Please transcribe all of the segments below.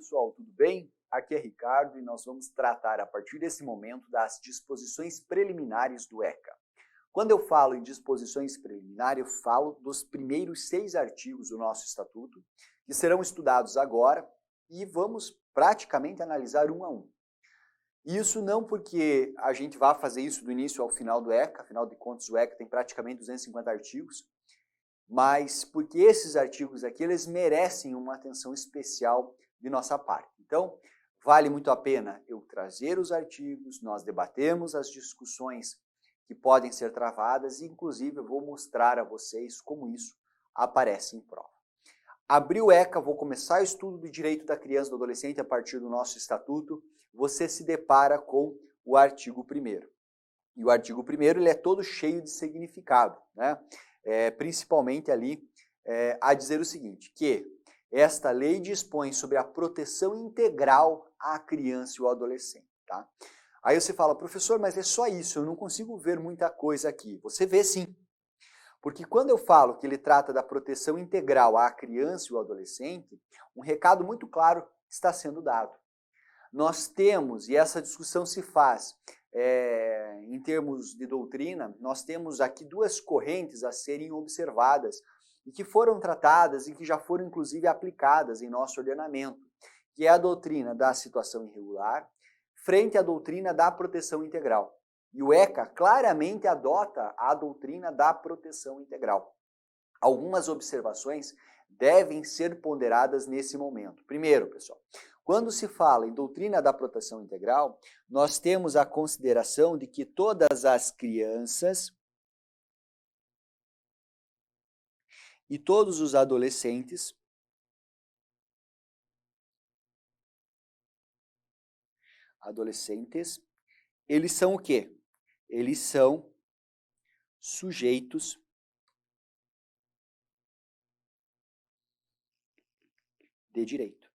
pessoal, tudo bem? Aqui é Ricardo e nós vamos tratar a partir desse momento das disposições preliminares do ECA. Quando eu falo em disposições preliminares, eu falo dos primeiros 6 artigos do nosso Estatuto, que serão estudados agora e vamos praticamente analisar um a um. Isso não porque a gente vá fazer isso do início ao final do ECA, afinal de contas o ECA tem praticamente 250 artigos, mas porque esses artigos aqui, eles merecem uma atenção especial de nossa parte. Então, vale muito a pena eu trazer os artigos, nós debatemos as discussões que podem ser travadas e, inclusive, eu vou mostrar a vocês como isso aparece em prova. Abri o ECA, vou começar o estudo do direito da criança e do adolescente a partir do nosso estatuto, você se depara com o artigo 1º. E o artigo 1º, ele é todo cheio de significado, né? Principalmente ali a dizer o seguinte, que esta lei dispõe sobre a proteção integral à criança e ao adolescente. Tá? Aí você fala, professor, mas é só isso, eu não consigo ver muita coisa aqui. Você vê sim, porque quando eu falo que ele trata da proteção integral à criança e ao adolescente, um recado muito claro está sendo dado. Nós temos, e essa discussão se faz em termos de doutrina, nós temos aqui 2 correntes a serem observadas e que foram tratadas e que já foram inclusive aplicadas em nosso ordenamento, que é a doutrina da situação irregular frente à doutrina da proteção integral. E o ECA claramente adota a doutrina da proteção integral. Algumas observações devem ser ponderadas nesse momento. Primeiro, pessoal, quando se fala em doutrina da proteção integral, nós temos a consideração de que todas as crianças e todos os adolescentes eles são o quê? Eles são sujeitos de direito.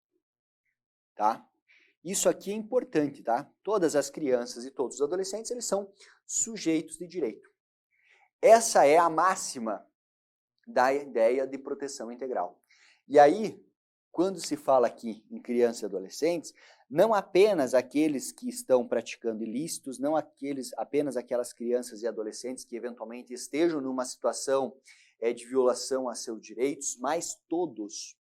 Tá? Isso aqui é importante, tá? Todas as crianças e todos os adolescentes, eles são sujeitos de direito. Essa é a máxima da ideia de proteção integral. E aí, quando se fala aqui em crianças e adolescentes, não apenas aqueles que estão praticando ilícitos, não apenas aquelas crianças e adolescentes que eventualmente estejam numa situação de violação a seus direitos, mas todos.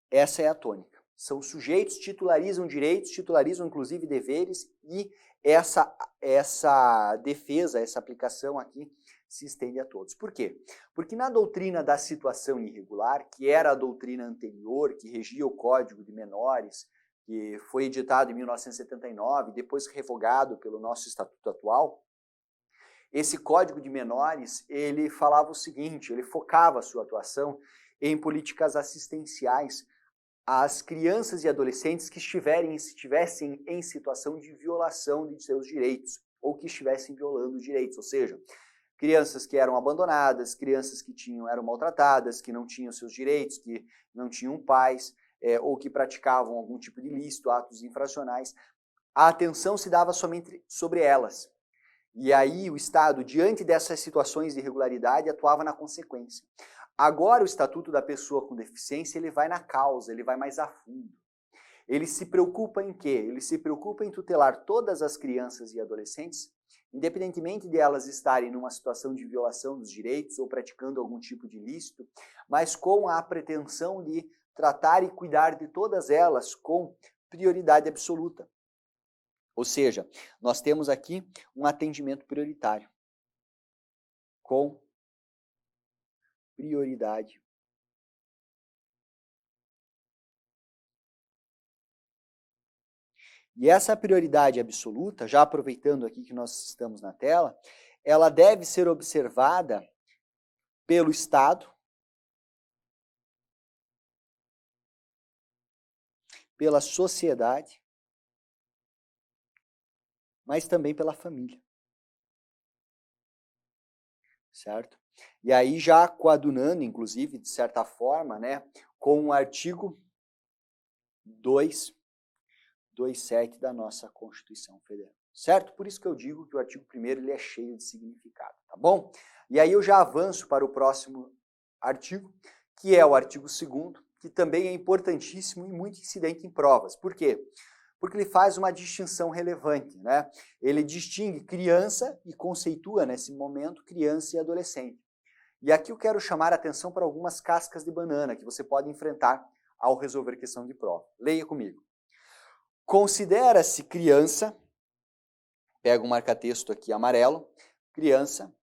Essa é a tônica. São sujeitos, titularizam direitos, titularizam inclusive deveres e essa defesa, essa aplicação aqui se estende a todos. Por quê? Porque na doutrina da situação irregular, que era a doutrina anterior, que regia o Código de Menores, que foi editado em 1979, depois revogado pelo nosso Estatuto atual, esse Código de Menores, ele falava o seguinte, ele focava a sua atuação em políticas assistenciais às crianças e adolescentes que estivessem em situação de violação de seus direitos, ou que estivessem violando os direitos, ou seja, crianças que eram abandonadas, crianças que eram maltratadas, que não tinham seus direitos, que não tinham pais, ou que praticavam algum tipo de ilícito, atos infracionais, a atenção se dava somente sobre elas. E aí o Estado, diante dessas situações de irregularidade, atuava na consequência. Agora o Estatuto da Pessoa com Deficiência, ele vai na causa, ele vai mais a fundo. Ele se preocupa em quê? Ele se preocupa em tutelar todas as crianças e adolescentes, independentemente de elas estarem numa situação de violação dos direitos ou praticando algum tipo de ilícito, mas com a pretensão de tratar e cuidar de todas elas com prioridade absoluta. Ou seja, nós temos aqui um atendimento prioritário, com prioridade. E essa prioridade absoluta, já aproveitando aqui que nós estamos na tela, ela deve ser observada pelo Estado, pela sociedade, mas também pela família. Certo? E aí já coadunando, inclusive, de certa forma, né, com o artigo 227 da nossa Constituição Federal. Certo? Por isso que eu digo que o artigo 1º ele é cheio de significado, tá bom? E aí eu já avanço para o próximo artigo, que é o artigo 2º, que também é importantíssimo e muito incidente em provas. Por quê? Porque ele faz uma distinção relevante, né? Ele distingue criança e conceitua, nesse momento, criança e adolescente. E aqui eu quero chamar a atenção para algumas cascas de banana que você pode enfrentar ao resolver questão de prova. Leia comigo. Considera-se criança, pega um marca-texto aqui amarelo, criança,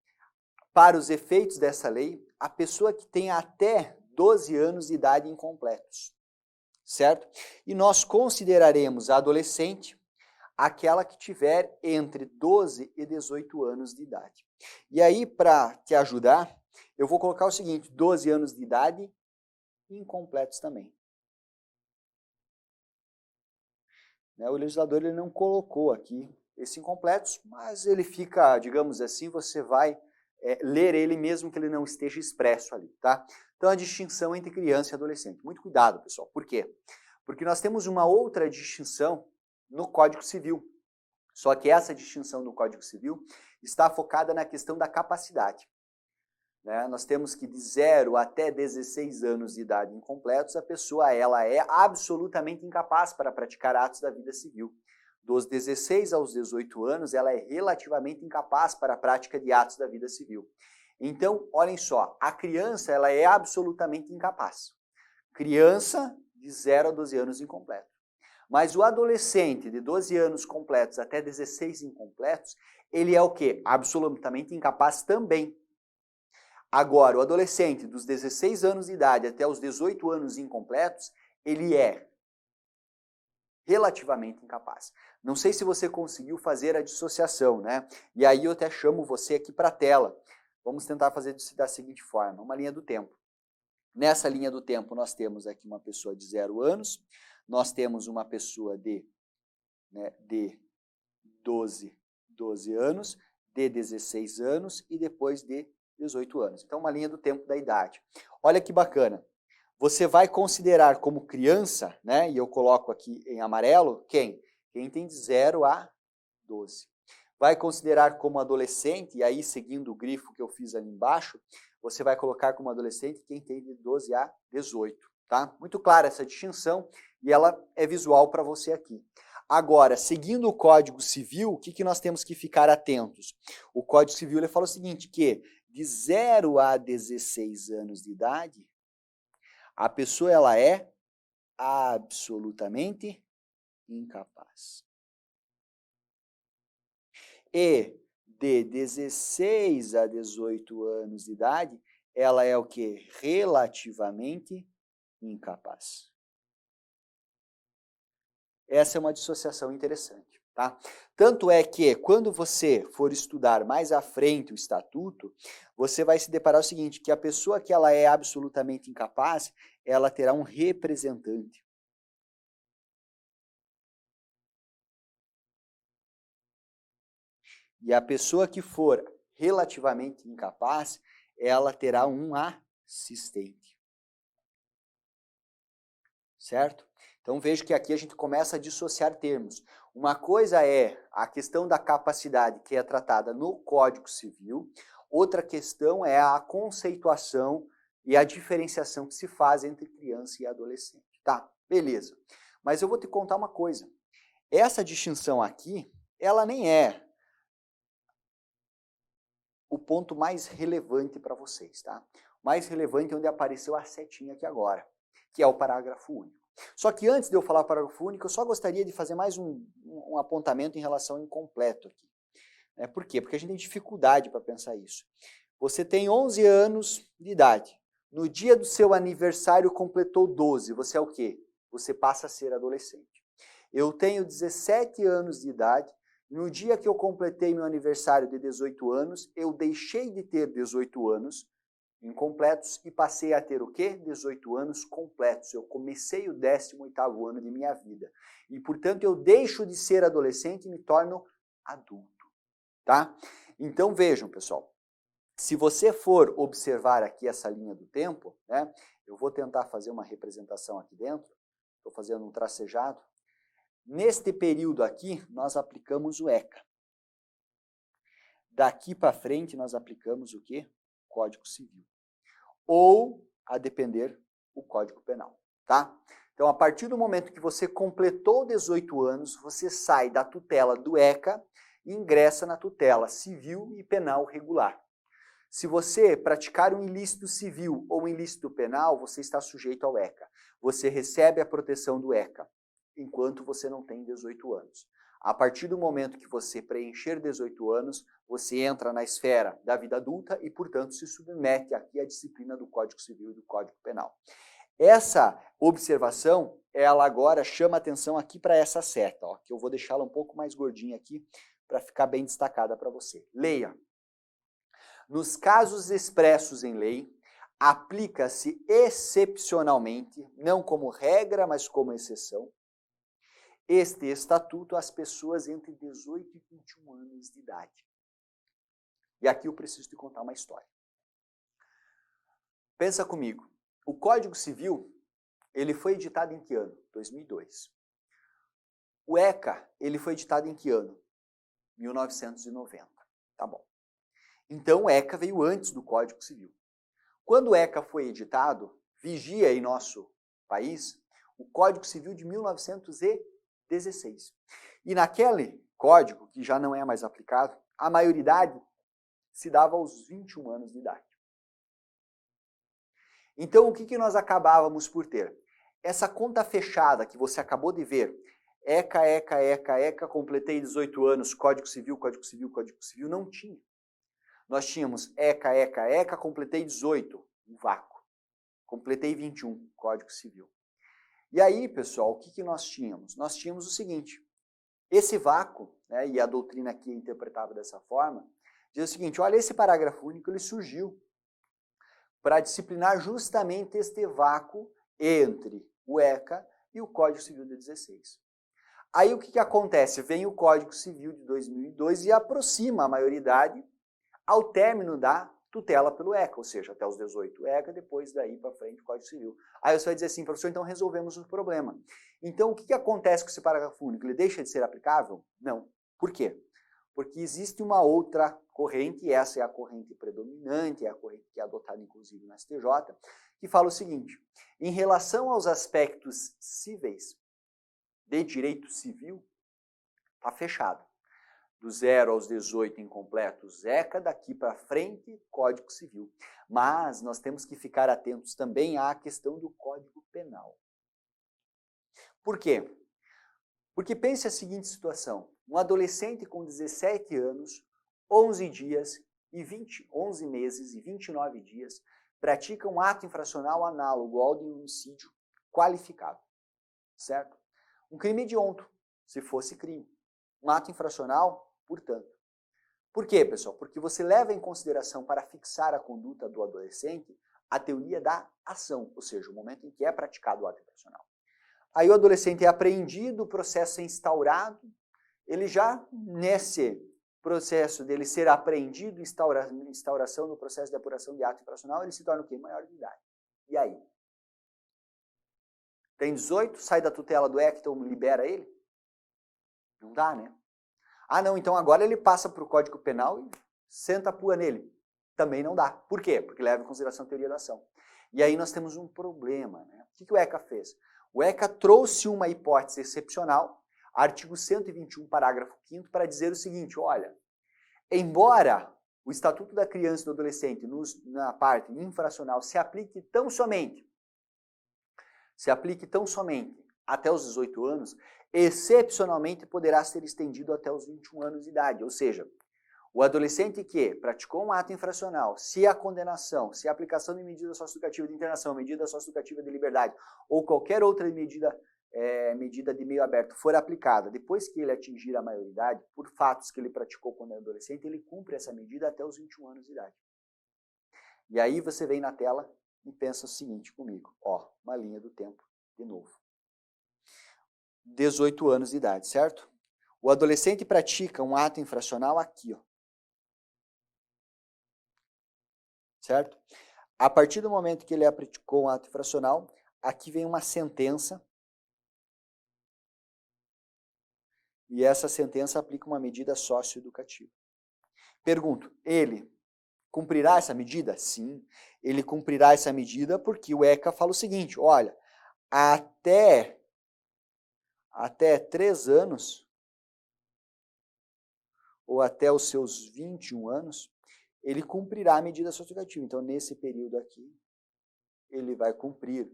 para os efeitos dessa lei, a pessoa que tem até 12 anos de idade incompletos, certo? E nós consideraremos a adolescente aquela que tiver entre 12 e 18 anos de idade. E aí, para te ajudar, eu vou colocar o seguinte, 12 anos de idade incompletos também. O legislador ele não colocou aqui esse incompletos, mas ele fica, digamos assim, você vai ler ele mesmo que ele não esteja expresso ali, tá? Então a distinção entre criança e adolescente. Muito cuidado, pessoal. Por quê? Porque nós temos uma outra distinção no Código Civil. Só que essa distinção no Código Civil está focada na questão da capacidade. Nós temos que de 0 até 16 anos de idade incompletos, a pessoa ela é absolutamente incapaz para praticar atos da vida civil. Dos 16 aos 18 anos, ela é relativamente incapaz para a prática de atos da vida civil. Então, olhem só, a criança ela é absolutamente incapaz. Criança de 0 a 12 anos incompleto. Mas o adolescente de 12 anos completos até 16 incompletos, ele é o quê? Absolutamente incapaz também. Agora, o adolescente dos 16 anos de idade até os 18 anos incompletos, ele é relativamente incapaz. Não sei se você conseguiu fazer a dissociação, né? E aí eu até chamo você aqui para a tela. Vamos tentar fazer da seguinte forma, uma linha do tempo. Nessa linha do tempo, nós temos aqui uma pessoa de 0 anos, nós temos uma pessoa de 12 anos, de 16 anos e depois de 18 anos. Então, uma linha do tempo da idade. Olha que bacana. Você vai considerar como criança, né? E eu coloco aqui em amarelo, quem? Quem tem de 0 a 12. Vai considerar como adolescente, e aí seguindo o grifo que eu fiz ali embaixo, você vai colocar como adolescente quem tem de 12 a 18. Tá? Muito clara essa distinção e ela é visual para você aqui. Agora, seguindo o Código Civil, o que nós temos que ficar atentos? O Código Civil ele fala o seguinte, que de 0 a 16 anos de idade, a pessoa ela é absolutamente incapaz. E de 16 a 18 anos de idade, ela é o quê? Relativamente incapaz. Essa é uma dissociação interessante, tá? Tanto é que, quando você for estudar mais à frente o estatuto, você vai se deparar o seguinte, que a pessoa que ela é absolutamente incapaz, ela terá um representante. E a pessoa que for relativamente incapaz, ela terá um assistente. Certo? Então veja que aqui a gente começa a dissociar termos. Uma coisa é a questão da capacidade que é tratada no Código Civil, outra questão é a conceituação e a diferenciação que se faz entre criança e adolescente. Tá, beleza. Mas eu vou te contar uma coisa. Essa distinção aqui, ela nem é o ponto mais relevante para vocês, tá? O mais relevante é onde apareceu a setinha aqui agora, que é o parágrafo único. Só que antes de eu falar parágrafo único, eu só gostaria de fazer mais um apontamento em relação ao incompleto aqui. Por quê? Porque a gente tem dificuldade para pensar isso. Você tem 11 anos de idade. No dia do seu aniversário completou 12. Você é o quê? Você passa a ser adolescente. Eu tenho 17 anos de idade. No dia que eu completei meu aniversário de 18 anos, eu deixei de ter 18 anos incompletos e passei a ter o quê? 18 anos completos. Eu comecei o 18º ano de minha vida. E, portanto, eu deixo de ser adolescente e me torno adulto. Tá? Então, vejam, pessoal. Se você for observar aqui essa linha do tempo, né, eu vou tentar fazer uma representação aqui dentro. Estou fazendo um tracejado. Neste período aqui, nós aplicamos o ECA. Daqui para frente, nós aplicamos o quê? Código Civil. Ou, a depender, o Código Penal. tá? Então, a partir do momento que você completou 18 anos, você sai da tutela do ECA e ingressa na tutela civil e penal regular. Se você praticar um ilícito civil ou um ilícito penal, você está sujeito ao ECA. Você recebe a proteção do ECA, enquanto você não tem 18 anos. A partir do momento que você preencher 18 anos, você entra na esfera da vida adulta e, portanto, se submete aqui à disciplina do Código Civil e do Código Penal. Essa observação, ela agora chama atenção aqui para essa seta, ó, que eu vou deixá-la um pouco mais gordinha aqui para ficar bem destacada para você. Leia. Nos casos expressos em lei, aplica-se excepcionalmente, não como regra, mas como exceção, este estatuto às pessoas entre 18 e 21 anos de idade. E aqui eu preciso te contar uma história. Pensa comigo. O Código Civil, ele foi editado em que ano? 2002. O ECA, ele foi editado em que ano? 1990. Tá bom. Então o ECA veio antes do Código Civil. Quando o ECA foi editado, vigia em nosso país o Código Civil de 1916. E naquele código, que já não é mais aplicado, a maioridade se dava aos 21 anos de idade. Então, o que nós acabávamos por ter? Essa conta fechada que você acabou de ver, ECA, completei 18 anos, Código Civil, não tinha. Nós tínhamos ECA, completei 18, um vácuo. Completei 21, Código Civil. E aí, pessoal, o que nós tínhamos? Nós tínhamos o seguinte, esse vácuo, né, e a doutrina aqui é interpretada dessa forma, diz o seguinte, olha, esse parágrafo único, ele surgiu para disciplinar justamente este vácuo entre o ECA e o Código Civil de 16. Aí o que acontece? Vem o Código Civil de 2002 e aproxima a maioridade ao término da tutela pelo ECA, ou seja, até os 18 ECA, depois daí para frente o Código Civil. Aí você vai dizer assim, professor, então resolvemos o problema. Então o que acontece com esse parágrafo único? Ele deixa de ser aplicável? Não. Por quê? Porque existe uma outra corrente, e essa é a corrente predominante, é a corrente que é adotada inclusive na STJ, que fala o seguinte, em relação aos aspectos cíveis de direito civil, está fechado. Do 0 aos 18 incompletos, ECA, daqui para frente, Código Civil. Mas nós temos que ficar atentos também à questão do Código Penal. Por quê? Porque pense a seguinte situação, um adolescente com 17 anos, 11 meses e 29 dias, pratica um ato infracional análogo ao de homicídio qualificado, certo? Um crime hediondo, se fosse crime. Um ato infracional, portanto. Por quê, pessoal? Porque você leva em consideração para fixar a conduta do adolescente a teoria da ação, ou seja, o momento em que é praticado o ato infracional. Aí o adolescente é apreendido, o processo é instaurado, ele já, nesse processo dele ser apreendido, instauração no processo de apuração de ato infracional, ele se torna o quê? Maior de idade. E aí? Tem 18, sai da tutela do ECA, então libera ele? Não dá, né? Ah, não, então agora ele passa para o Código Penal e senta a pua nele. Também não dá. Por quê? Porque leva em consideração a teoria da ação. E aí nós temos um problema, né? O que o ECA fez? O ECA trouxe uma hipótese excepcional, artigo 121, parágrafo 5º, para dizer o seguinte, olha, embora o Estatuto da Criança e do Adolescente, na parte infracional, se aplique tão somente até os 18 anos, excepcionalmente poderá ser estendido até os 21 anos de idade, ou seja, o adolescente que praticou um ato infracional, se a condenação, se a aplicação de medida socioeducativa de internação, medida socioeducativa de liberdade ou qualquer outra medida de meio aberto for aplicada depois que ele atingir a maioridade, por fatos que ele praticou quando era adolescente, ele cumpre essa medida até os 21 anos de idade. E aí você vem na tela e pensa o seguinte comigo, ó, uma linha do tempo de novo. 18 anos de idade, certo? O adolescente pratica um ato infracional aqui, ó. Certo? A partir do momento que ele praticou um ato infracional, aqui vem uma sentença. E essa sentença aplica uma medida socioeducativa. Pergunto, ele cumprirá essa medida? Sim, ele cumprirá essa medida porque o ECA fala o seguinte, olha, até 3 anos, ou até os seus 21 anos, ele cumprirá a medida socioeducativa. Então, nesse período aqui, ele vai cumprir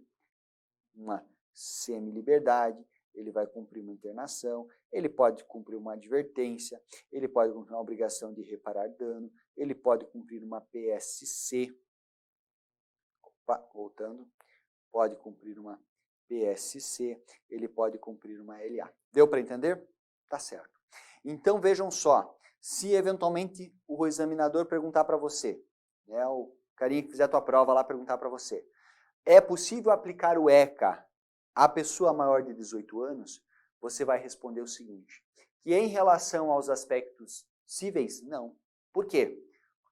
uma semi-liberdade, ele vai cumprir uma internação, ele pode cumprir uma advertência, ele pode cumprir uma obrigação de reparar dano, ele pode cumprir uma PSC, voltando, pode cumprir uma PSC, ele pode cumprir uma LA. Deu para entender? Tá certo. Então vejam só, se eventualmente o examinador perguntar para você, né, o carinha que fizer a tua prova lá perguntar para você, é possível aplicar o ECA à pessoa maior de 18 anos? Você vai responder o seguinte, que em relação aos aspectos cíveis, não. Por quê?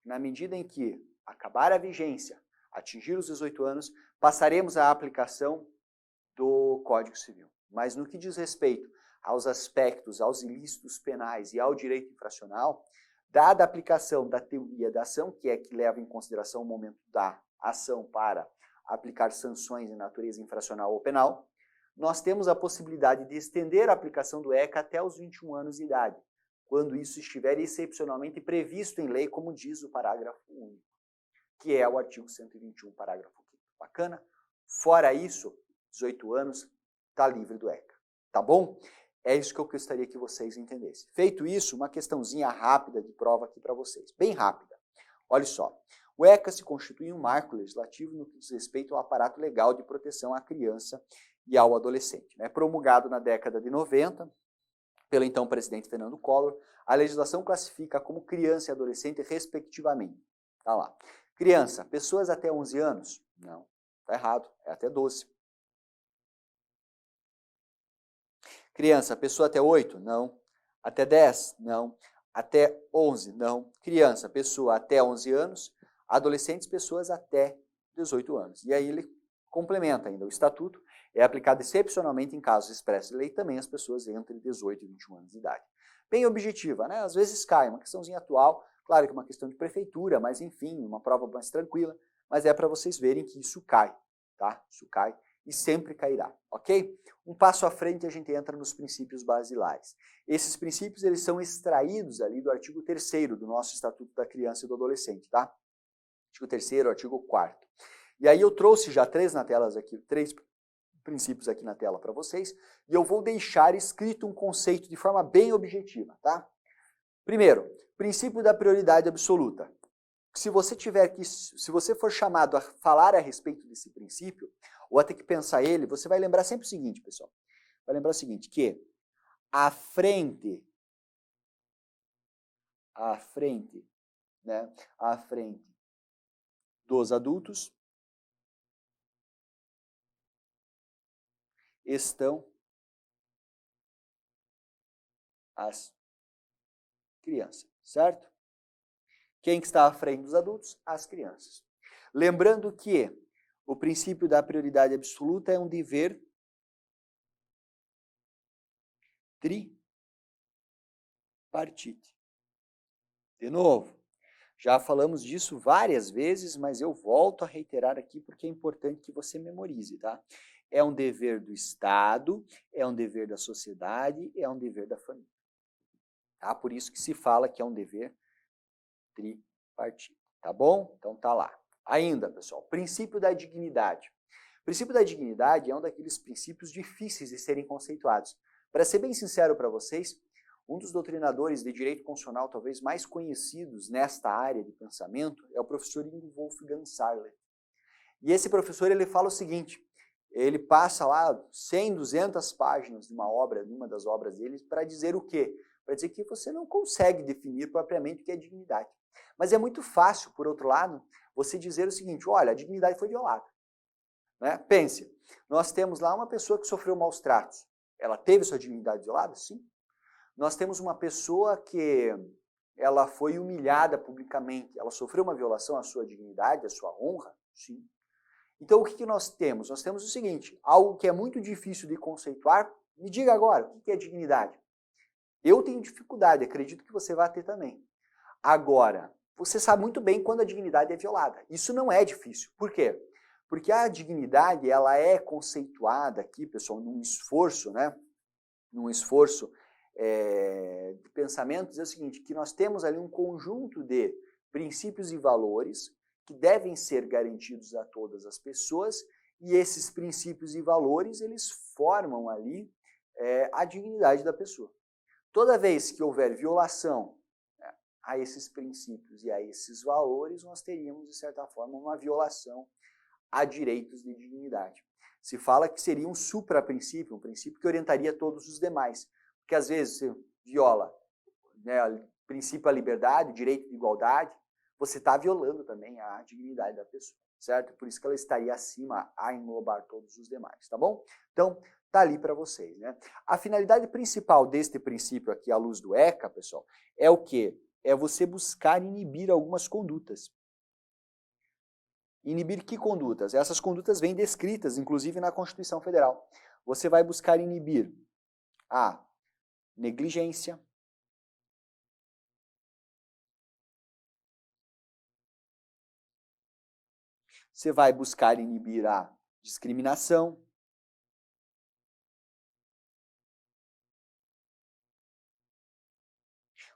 Na medida em que acabar a vigência, atingir os 18 anos, passaremos à aplicação do Código Civil. Mas no que diz respeito aos aspectos, aos ilícitos penais e ao direito infracional, dada a aplicação da teoria da ação, que é que leva em consideração o momento da ação para aplicar sanções de natureza infracional ou penal, nós temos a possibilidade de estender a aplicação do ECA até os 21 anos de idade, quando isso estiver excepcionalmente previsto em lei, como diz o parágrafo único, que é o artigo 121, parágrafo 5º. Bacana? Fora isso, 18 anos, está livre do ECA. Tá bom? É isso que eu gostaria que vocês entendessem. Feito isso, uma questãozinha rápida de prova aqui para vocês. Bem rápida. Olha só. O ECA se constitui um marco legislativo no que diz respeito ao aparato legal de proteção à criança e ao adolescente. Promulgado na década de 90, pelo então presidente Fernando Collor, a legislação classifica como criança e adolescente respectivamente. Tá lá. Criança, pessoas até 11 anos? Não, tá errado, é até 12. Criança, pessoa até 8? Não. Até 10? Não. Até 11? Não. Criança, pessoa até 11 anos. Adolescentes, pessoas até 18 anos. E aí ele complementa ainda. O estatuto é aplicado excepcionalmente em casos expressos de lei também às pessoas entre 18 e 21 anos de idade. Bem objetiva, né? Às vezes cai, uma questãozinha atual, claro que é uma questão de prefeitura, mas enfim, uma prova mais tranquila, mas é para vocês verem que isso cai, tá? Isso cai e sempre cairá, ok? Um passo à frente a gente entra nos princípios basilares. Esses princípios eles são extraídos ali do artigo 3º do nosso Estatuto da Criança e do Adolescente, tá? Artigo 3º, artigo 4º. E aí eu trouxe já três princípios aqui na tela para vocês, e eu vou deixar escrito um conceito de forma bem objetiva, tá? Primeiro, princípio da prioridade absoluta. Se você for chamado a falar a respeito desse princípio, ou a ter que pensar ele, você vai lembrar sempre o seguinte, pessoal. Vai lembrar o seguinte, que à frente, dos adultos estão as crianças, certo? Quem que está à frente dos adultos? As crianças. Lembrando que o princípio da prioridade absoluta é um dever tripartite. De novo, já falamos disso várias vezes, mas eu volto a reiterar aqui porque é importante que você memorize, tá? É um dever do Estado, é um dever da sociedade, é um dever da família. Tá? Por isso que se fala que é um dever tripartite, tá bom? Então tá lá. Ainda, pessoal, princípio da dignidade. O princípio da dignidade é um daqueles princípios difíceis de serem conceituados. Para ser bem sincero para vocês, um dos doutrinadores de direito constitucional talvez mais conhecidos nesta área de pensamento é o professor Ingo Wolfgang Sarlet. E esse professor ele fala o seguinte, ele passa lá 100, 200 páginas de uma das obras dele para dizer o quê? Para dizer que você não consegue definir propriamente o que é dignidade. Mas é muito fácil, por outro lado, você dizer o seguinte, olha, a dignidade foi violada. Né? Pense, nós temos lá uma pessoa que sofreu maus tratos. Ela teve sua dignidade violada? Sim. Nós temos uma pessoa que ela foi humilhada publicamente. Ela sofreu uma violação à sua dignidade, à sua honra? Sim. Então, o que nós temos? Nós temos o seguinte, algo que é muito difícil de conceituar. Me diga agora, o que é dignidade? Eu tenho dificuldade, acredito que você vai ter também. Agora, você sabe muito bem quando a dignidade é violada. Isso não é difícil. Por quê? Porque a dignidade, ela é conceituada aqui, pessoal, num esforço, né? Num esforço de pensamentos, é o seguinte, que nós temos ali um conjunto de princípios e valores que devem ser garantidos a todas as pessoas, e esses princípios e valores, eles formam ali a dignidade da pessoa. Toda vez que houver violação a esses princípios e a esses valores, nós teríamos, de certa forma, uma violação a direitos de dignidade. Se fala que seria um supraprincípio, um princípio que orientaria todos os demais. Porque às vezes você viola, né, o princípio da liberdade, o direito de igualdade, você está violando também a dignidade da pessoa, certo? Por isso que ela estaria acima a englobar todos os demais, tá bom? Então, tá ali para vocês, né? A finalidade principal deste princípio aqui, à luz do ECA, pessoal, é o quê? É você buscar inibir algumas condutas. Inibir que condutas? Essas condutas vêm descritas, inclusive, na Constituição Federal. Você vai buscar inibir a negligência, você vai buscar inibir a discriminação,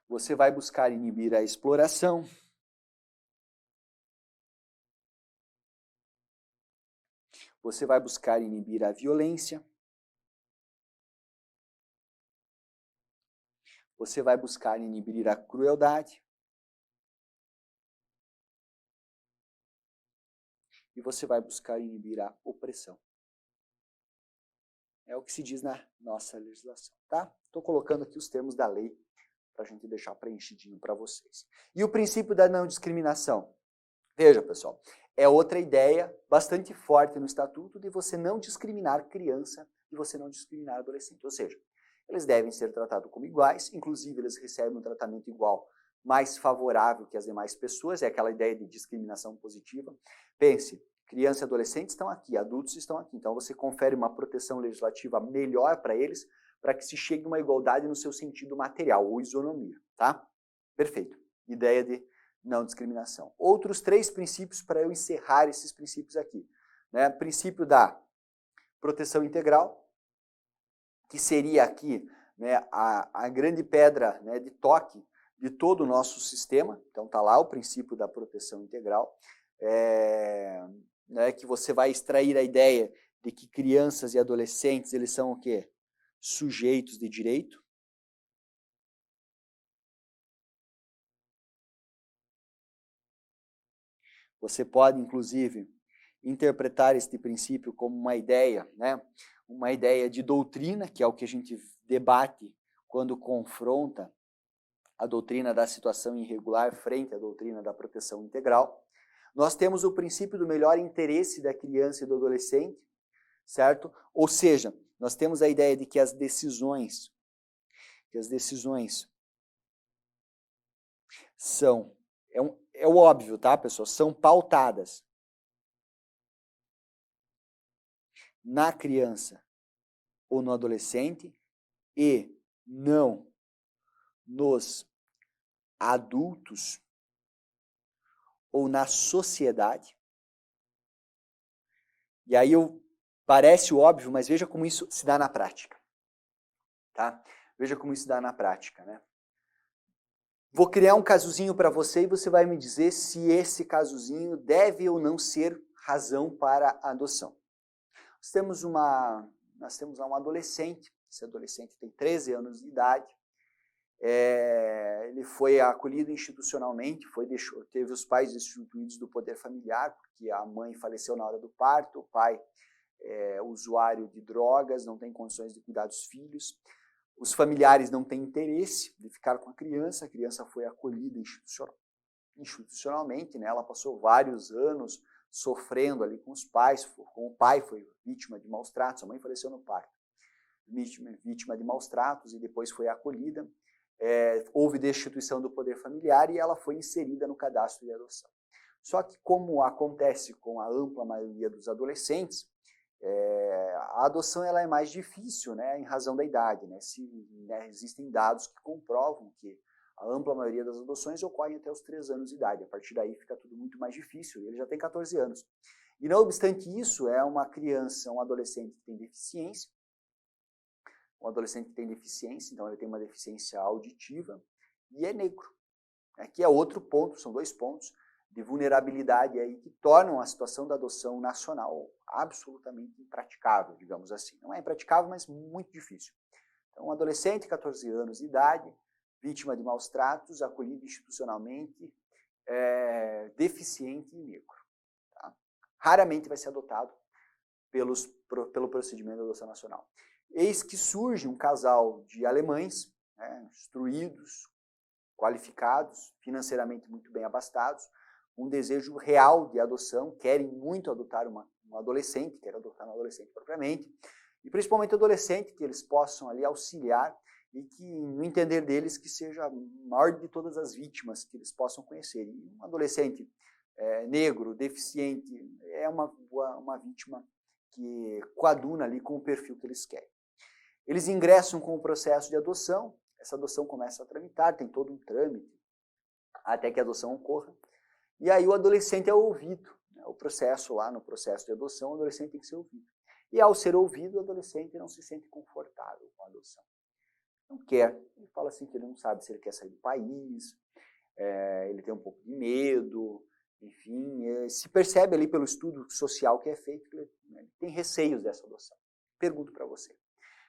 você vai buscar inibir a exploração, você vai buscar inibir a violência, você vai buscar inibir a crueldade, e você vai buscar inibir a opressão. É o que se diz na nossa legislação, tá? Estou colocando aqui os termos da lei para a gente deixar preenchidinho para vocês. E o princípio da não discriminação? Veja, pessoal, é outra ideia bastante forte no Estatuto de você não discriminar criança e você não discriminar adolescente. Ou seja, eles devem ser tratados como iguais, inclusive eles recebem um tratamento igual, mais favorável que as demais pessoas, é aquela ideia de discriminação positiva. Pense, criança e adolescente estão aqui, adultos estão aqui, então você confere uma proteção legislativa melhor para eles, para que se chegue a uma igualdade no seu sentido material, ou isonomia, tá? Perfeito. Ideia de não discriminação. Outros 3 princípios para eu encerrar esses princípios aqui. Né? Princípio da proteção integral, que seria aqui, né, a grande pedra, né, de toque de todo o nosso sistema. Então está lá o princípio da proteção integral, né, que você vai extrair a ideia de que crianças e adolescentes, eles são o quê? Sujeitos de direito. Você pode, inclusive, interpretar este princípio como uma ideia, né? Uma ideia de doutrina, que é o que a gente debate quando confronta a doutrina da situação irregular frente à doutrina da proteção integral. Nós temos o princípio do melhor interesse da criança e do adolescente, certo? Ou seja, nós temos a ideia de que as decisões são, é o óbvio, tá, pessoal? São pautadas na criança ou no adolescente e não nos adultos ou na sociedade. E aí parece óbvio, mas veja como isso se dá na prática. Tá? Veja como isso se dá na prática, né? Vou criar um casuzinho para você e você vai me dizer se esse casuzinho deve ou não ser razão para a adoção. Nós temos lá um adolescente, esse adolescente tem 13 anos de idade, ele foi acolhido institucionalmente, teve os pais destituídos do poder familiar, porque a mãe faleceu na hora do parto, o pai é usuário de drogas, não tem condições de cuidar dos filhos, os familiares não têm interesse de ficar com a criança foi acolhida institucionalmente, né? Ela passou vários anos sofrendo ali com os pais, com o pai foi vítima de maus tratos, a mãe faleceu no parto, vítima de maus tratos e depois foi acolhida, houve destituição do poder familiar e ela foi inserida no cadastro de adoção. Só que como acontece com a ampla maioria dos adolescentes, a adoção ela é mais difícil, né, em razão da idade. Né, existem dados que comprovam que a ampla maioria das adoções ocorrem até os 3 anos de idade. A partir daí fica tudo muito mais difícil. Ele já tem 14 anos. E não obstante isso, é uma criança, um adolescente que tem deficiência, então ele tem uma deficiência auditiva e é negro. Aqui é outro ponto, são 2 pontos de vulnerabilidade aí que tornam a situação da adoção nacional absolutamente impraticável, digamos assim. Não é impraticável, mas muito difícil. Então, um adolescente, 14 anos de idade, vítima de maus tratos, acolhido institucionalmente, deficiente e negro. Tá? Raramente vai ser adotado pelo procedimento de adoção nacional. Eis que surge um casal de alemães, instruídos, qualificados, financeiramente muito bem abastados, um desejo real de adoção, querem muito adotar um adolescente, querem adotar um adolescente propriamente, e principalmente adolescente que eles possam ali auxiliar e que, no entender deles, que seja a maior de todas as vítimas que eles possam conhecer. E um adolescente negro, deficiente, é uma vítima que coaduna ali com o perfil que eles querem. Eles ingressam com o processo de adoção, essa adoção começa a tramitar, tem todo um trâmite até que a adoção ocorra. E aí o adolescente é ouvido. O processo lá, no processo de adoção, o adolescente tem que ser ouvido. E ao ser ouvido, o adolescente não se sente confortável com a adoção. Não quer. Ele fala assim que ele não sabe se ele quer sair do país, ele tem um pouco de medo, enfim, se percebe ali pelo estudo social que é feito que ele tem receios dessa adoção. Pergunto para você.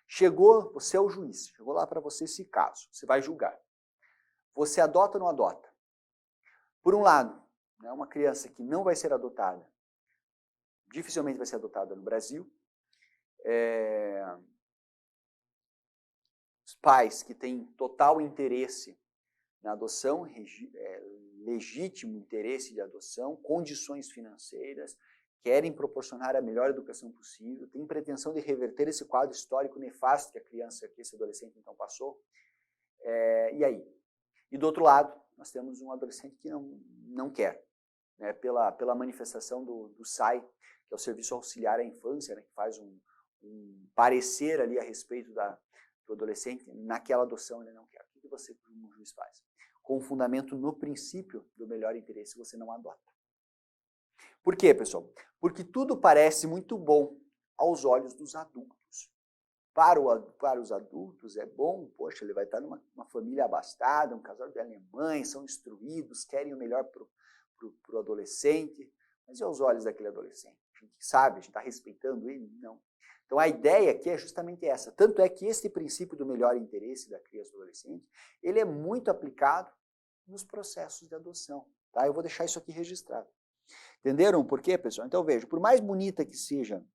Chegou, você é o juiz, chegou lá para você esse caso, você vai julgar. Você adota ou não adota? Por um lado, uma criança que não vai ser adotada, dificilmente vai ser adotada no Brasil. Os pais que têm total interesse na adoção, legítimo interesse de adoção, condições financeiras, querem proporcionar a melhor educação possível, têm pretensão de reverter esse quadro histórico nefasto que a criança, que esse adolescente então passou. E aí? E do outro lado, nós temos um adolescente que não quer, pela manifestação do SAI, que é o Serviço Auxiliar à Infância, que faz um parecer ali a respeito do adolescente, naquela adoção ele não quer. O que você, como juiz, faz? Com fundamento no princípio do melhor interesse, você não adota. Por quê, pessoal? Porque tudo parece muito bom aos olhos dos adultos. Para os adultos é bom, poxa, ele vai estar numa família abastada, um casal de alemães, são instruídos, querem o melhor para o adolescente, mas e aos olhos daquele adolescente? A gente sabe, a gente está respeitando ele? Não. Então a ideia aqui é justamente essa. Tanto é que esse princípio do melhor interesse da criança e do adolescente, ele é muito aplicado nos processos de adoção. Tá? Eu vou deixar isso aqui registrado. Entenderam por quê, pessoal? Então veja, por mais bonita que seja,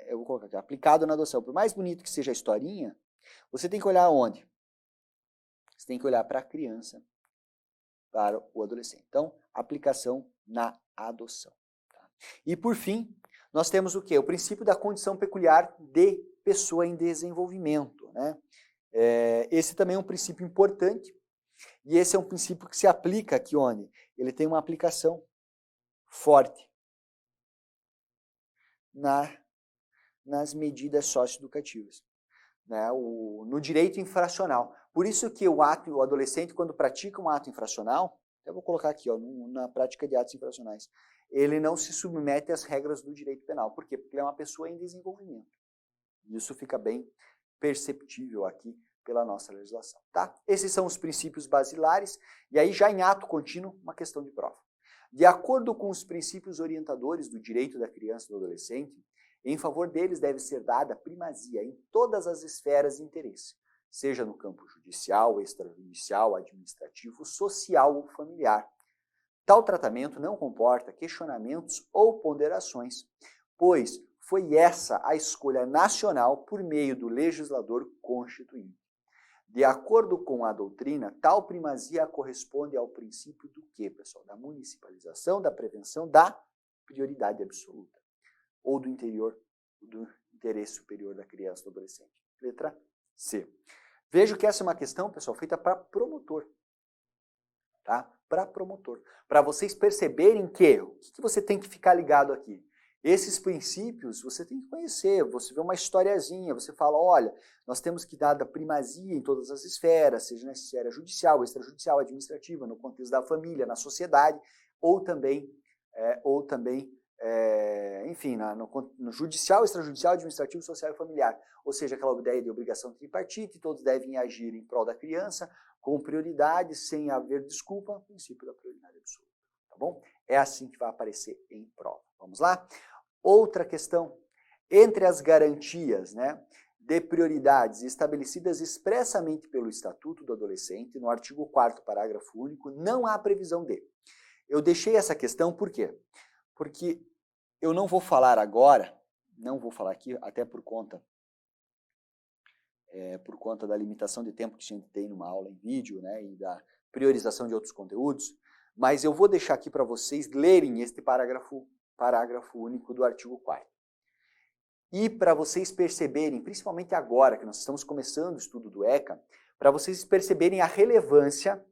eu vou colocar aqui, aplicado na adoção, por mais bonito que seja a historinha, você tem que olhar onde? Você tem que olhar para a criança, para o adolescente. Então, aplicação na adoção. Tá? E por fim, nós temos o quê? O princípio da condição peculiar de pessoa em desenvolvimento. Né? Esse também é um princípio importante, e esse é um princípio que se aplica aqui onde? Ele tem uma aplicação forte nas medidas socioeducativas, né? No direito infracional. Por isso que o adolescente, quando pratica um ato infracional, eu vou colocar aqui, na prática de atos infracionais, ele não se submete às regras do direito penal. Por quê? Porque ele é uma pessoa em desenvolvimento. Isso fica bem perceptível aqui pela nossa legislação. Tá? Esses são os princípios basilares, e aí já em ato contínuo, uma questão de prova. De acordo com os princípios orientadores do direito da criança e do adolescente, em favor deles deve ser dada primazia em todas as esferas de interesse, seja no campo judicial, extrajudicial, administrativo, social ou familiar. Tal tratamento não comporta questionamentos ou ponderações, pois foi essa a escolha nacional por meio do legislador constituinte. De acordo com a doutrina, tal primazia corresponde ao princípio do quê, pessoal? Da municipalização, da prevenção, da prioridade absoluta. Ou do interesse superior da criança ou do adolescente. Letra C. Vejo que essa é uma questão, pessoal, feita para promotor. Tá? Para promotor. Para vocês perceberem que o que você tem que ficar ligado aqui? Esses princípios você tem que conhecer, você vê uma historiazinha, você fala, olha, nós temos que dar a primazia em todas as esferas, seja na esfera judicial, extrajudicial, administrativa, no contexto da família, na sociedade, ou também enfim, no judicial, extrajudicial, administrativo, social e familiar. Ou seja, aquela ideia de obrigação tripartite, todos devem agir em prol da criança, com prioridade, sem haver desculpa, princípio da prioridade absoluta. Tá bom? É assim que vai aparecer em prova. Vamos lá? Outra questão. Entre as garantias, né, de prioridades estabelecidas expressamente pelo Estatuto do Adolescente, no artigo 4º, parágrafo único, não há previsão de. Eu deixei essa questão por quê? Porque eu não vou falar agora, não vou falar aqui, até por conta da limitação de tempo que a gente tem numa aula em vídeo, né, e da priorização de outros conteúdos, mas eu vou deixar aqui para vocês lerem este parágrafo único do artigo 4º. E para vocês perceberem, principalmente agora que nós estamos começando o estudo do ECA, para vocês perceberem a relevância,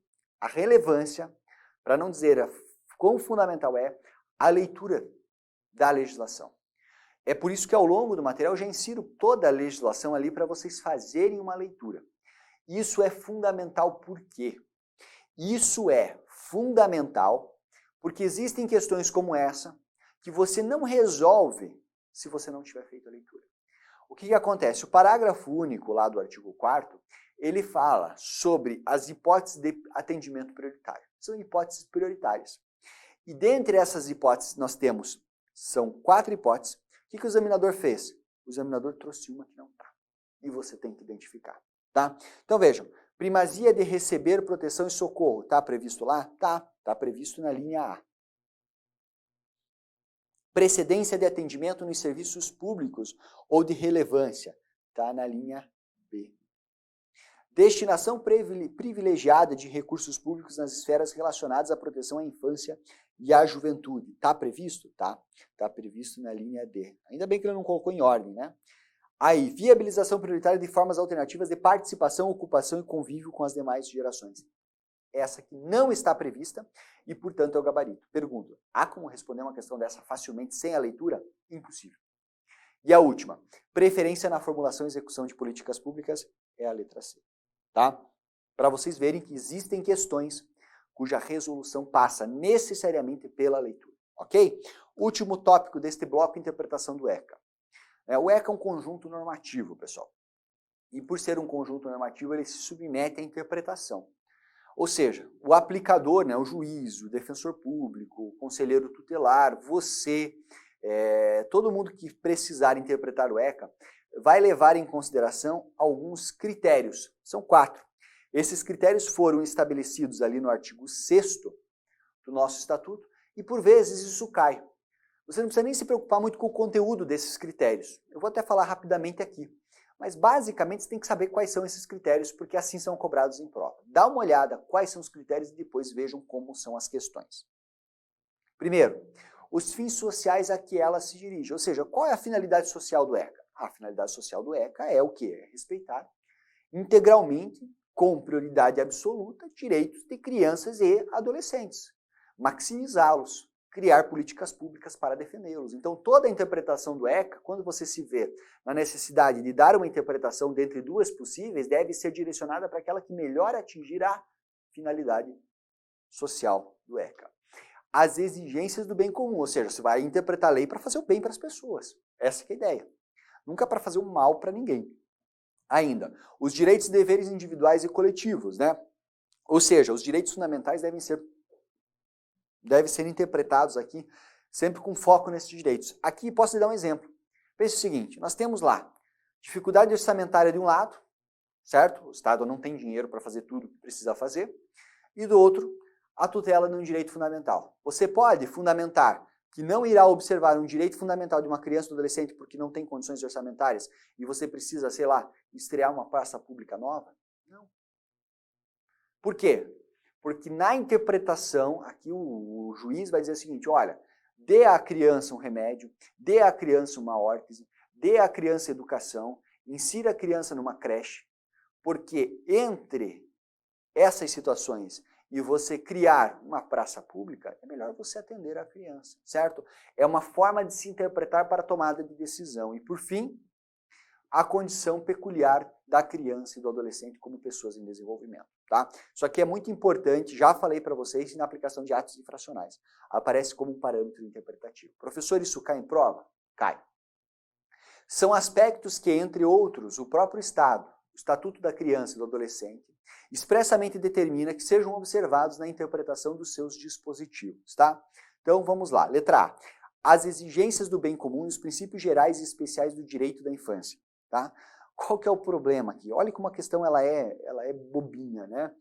para não dizer quão fundamental é a leitura da legislação. É por isso que ao longo do material eu já insiro toda a legislação ali para vocês fazerem uma leitura. Isso é fundamental por quê? Isso é fundamental porque existem questões como essa que você não resolve se você não tiver feito a leitura. O que acontece? O parágrafo único lá do artigo 4º, ele fala sobre as hipóteses de atendimento prioritário. São hipóteses prioritárias. E dentre essas hipóteses nós temos, são 4 hipóteses. O que o examinador fez? O examinador trouxe uma que não está. E você tem que identificar. Tá? Então vejam, primazia de receber proteção e socorro. Está previsto lá? Tá. Está previsto na linha A. Precedência de atendimento nos serviços públicos ou de relevância. Está na linha B. Destinação privilegiada de recursos públicos nas esferas relacionadas à proteção à infância e à juventude. Está previsto? Tá. Está previsto na linha D. Ainda bem que ele não colocou em ordem, né? Aí, viabilização prioritária de formas alternativas de participação, ocupação e convívio com as demais gerações. Essa que não está prevista e, portanto, é o gabarito. Pergunta, há como responder uma questão dessa facilmente sem a leitura? Impossível. E a última, preferência na formulação e execução de políticas públicas é a letra C. Tá? Para vocês verem que existem questões cuja resolução passa necessariamente pela leitura. Ok? Último tópico deste bloco, interpretação do ECA. O ECA é um conjunto normativo, pessoal. E por ser um conjunto normativo, ele se submete à interpretação. Ou seja, o aplicador, né, o juiz, o defensor público, o conselheiro tutelar, você, todo mundo que precisar interpretar o ECA, vai levar em consideração alguns critérios. São 4. Esses critérios foram estabelecidos ali no artigo 6º do nosso estatuto e, por vezes, isso cai. Você não precisa nem se preocupar muito com o conteúdo desses critérios. Eu vou até falar rapidamente aqui. Mas, basicamente, você tem que saber quais são esses critérios, porque assim são cobrados em prova. Dá uma olhada quais são os critérios e depois vejam como são as questões. Primeiro, os fins sociais a que ela se dirige. Ou seja, qual é a finalidade social do ECA? A finalidade social do ECA é o quê? É respeitar integralmente, com prioridade absoluta, direitos de crianças e adolescentes. Maximizá-los. Criar políticas públicas para defendê-los. Então, toda a interpretação do ECA, quando você se vê na necessidade de dar uma interpretação dentre 2 possíveis, deve ser direcionada para aquela que melhor atingir a finalidade social do ECA. As exigências do bem comum, ou seja, você vai interpretar a lei para fazer o bem para as pessoas. Essa que é a ideia. Nunca para fazer o mal para ninguém. Ainda, os direitos e deveres individuais e coletivos, né? Ou seja, os direitos fundamentais devem ser interpretados aqui, sempre com foco nesses direitos. Aqui posso lhe dar um exemplo. Pense o seguinte, nós temos lá dificuldade orçamentária de um lado, certo? O Estado não tem dinheiro para fazer tudo que precisa fazer, e do outro, a tutela de um direito fundamental. Você pode fundamentar que não irá observar um direito fundamental de uma criança ou adolescente porque não tem condições orçamentárias e você precisa, sei lá, estrear uma praça pública nova? Não. Por quê? Porque na interpretação, aqui o juiz vai dizer o seguinte, olha, dê à criança um remédio, dê à criança uma órtese, dê à criança educação, insira a criança numa creche, porque entre essas situações e você criar uma praça pública, é melhor você atender a criança, certo? É uma forma de se interpretar para a tomada de decisão. E, por fim, a condição peculiar da criança e do adolescente como pessoas em desenvolvimento. tá? Isso aqui é muito importante, já falei para vocês, na aplicação de atos infracionais. Aparece como um parâmetro interpretativo. Professor, isso cai em prova? Cai. São aspectos que, entre outros, o próprio Estado, o Estatuto da Criança e do Adolescente, expressamente determina que sejam observados na interpretação dos seus dispositivos, tá? Então, vamos lá. Letra A. As exigências do bem comum e os princípios gerais e especiais do direito da infância, tá? Qual que é o problema aqui? Olha como a questão ela é bobinha, né?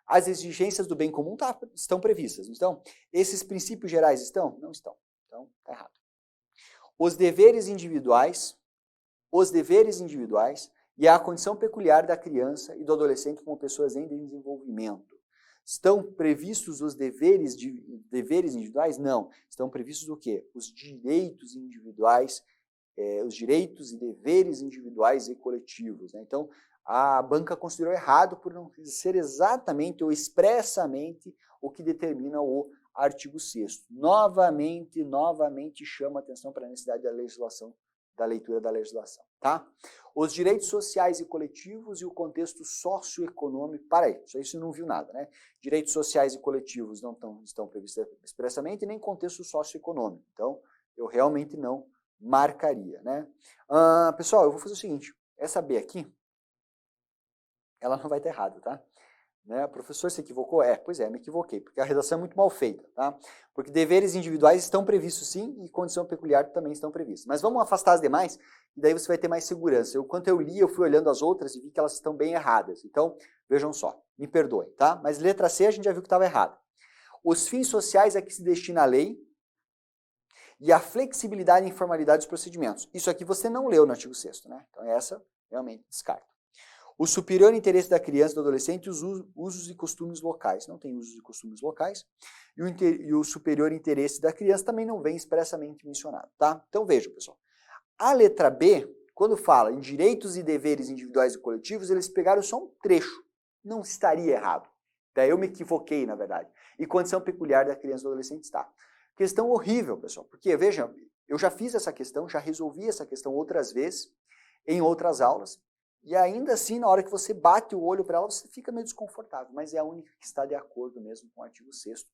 As exigências do bem comum estão previstas, não estão? Esses princípios gerais estão? Não estão. Então, tá errado. Os deveres individuais e a condição peculiar da criança e do adolescente como pessoas em desenvolvimento. Estão previstos os deveres individuais? Não. Estão previstos o quê? Os direitos individuais, os direitos e deveres individuais e coletivos, né? Então, a banca considerou errado por não ser exatamente ou expressamente o que determina o artigo 6º. Novamente chama atenção para a necessidade da legislação, da leitura da legislação, tá? Os direitos sociais e coletivos e o contexto socioeconômico. Para aí, isso não viu nada, né? Direitos sociais e coletivos não estão previstos expressamente, nem contexto socioeconômico. Então, eu realmente não marcaria, né? Pessoal, eu vou fazer o seguinte, essa B aqui, ela não vai estar errada, tá? Né? Professor, se equivocou? Pois é, me equivoquei, porque a redação é muito mal feita, tá? Porque deveres individuais estão previstos sim, e condição peculiar também estão previstos. Mas vamos afastar as demais, e daí você vai ter mais segurança. Enquanto eu li, eu fui olhando as outras e vi que elas estão bem erradas. Então, vejam só, me perdoem, tá? Mas letra C a gente já viu que estava errada. Os fins sociais a que se destina a lei e a flexibilidade e informalidade dos procedimentos. Isso aqui você não leu no artigo 6º, né? Então essa, realmente, descarta. O superior interesse da criança e do adolescente e os usos e costumes locais. Não tem usos e costumes locais. E o superior interesse da criança também não vem expressamente mencionado, tá? Então vejam, pessoal. A letra B, quando fala em direitos e deveres individuais e coletivos, eles pegaram só um trecho. Não estaria errado. Daí eu me equivoquei, na verdade. E condição peculiar da criança e do adolescente está. Questão horrível, pessoal. Porque, vejam, eu já fiz essa questão, já resolvi essa questão outras vezes, em outras aulas. E ainda assim, na hora que você bate o olho para ela, você fica meio desconfortável, mas é a única que está de acordo mesmo com o artigo 6º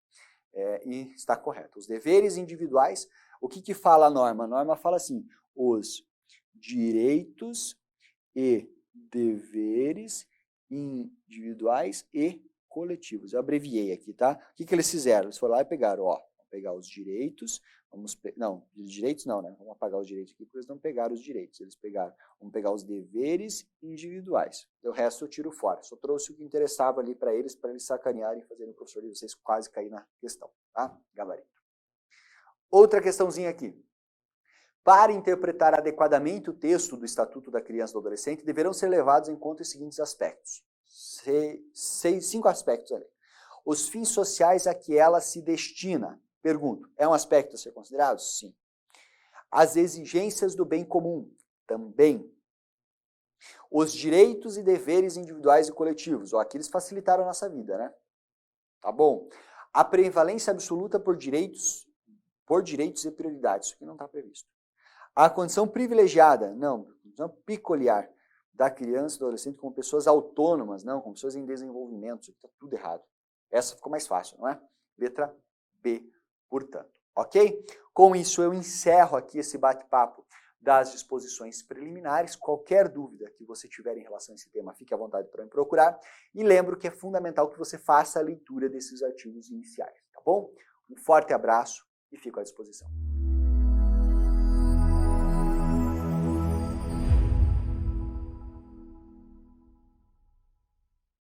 e está correto. Os deveres individuais, o que fala a norma? A norma fala assim, os direitos e deveres individuais e coletivos. Eu abreviei aqui, tá? O que eles fizeram? Eles foram lá e pegaram, ó, vamos pegar os direitos, direitos não, né? Vamos apagar os direitos aqui, porque eles não pegaram os direitos. Eles pegaram, vamos pegar os deveres individuais. O resto eu tiro fora. Só trouxe o que interessava ali para eles sacanearem e fazerem o professor de vocês quase cair na questão, tá? Gabarito. Outra questãozinha aqui. Para interpretar adequadamente o texto do Estatuto da Criança e do Adolescente, deverão ser levados em conta os seguintes aspectos. 5 aspectos ali. Os fins sociais a que ela se destina. Pergunto, é um aspecto a ser considerado? Sim. As exigências do bem comum? Também. Os direitos e deveres individuais e coletivos? Aqui eles facilitaram a nossa vida, né? Tá bom. A prevalência absoluta por direitos e prioridades. Isso aqui não está previsto. A condição privilegiada? Não. Condição peculiar da criança e do adolescente como pessoas autônomas, não, como pessoas em desenvolvimento. Isso aqui está tudo errado. Essa ficou mais fácil, não é? Letra B. Portanto, ok? Com isso, eu encerro aqui esse bate-papo das disposições preliminares. Qualquer dúvida que você tiver em relação a esse tema, fique à vontade para me procurar. E lembro que é fundamental que você faça a leitura desses artigos iniciais, tá bom? Um forte abraço e fico à disposição.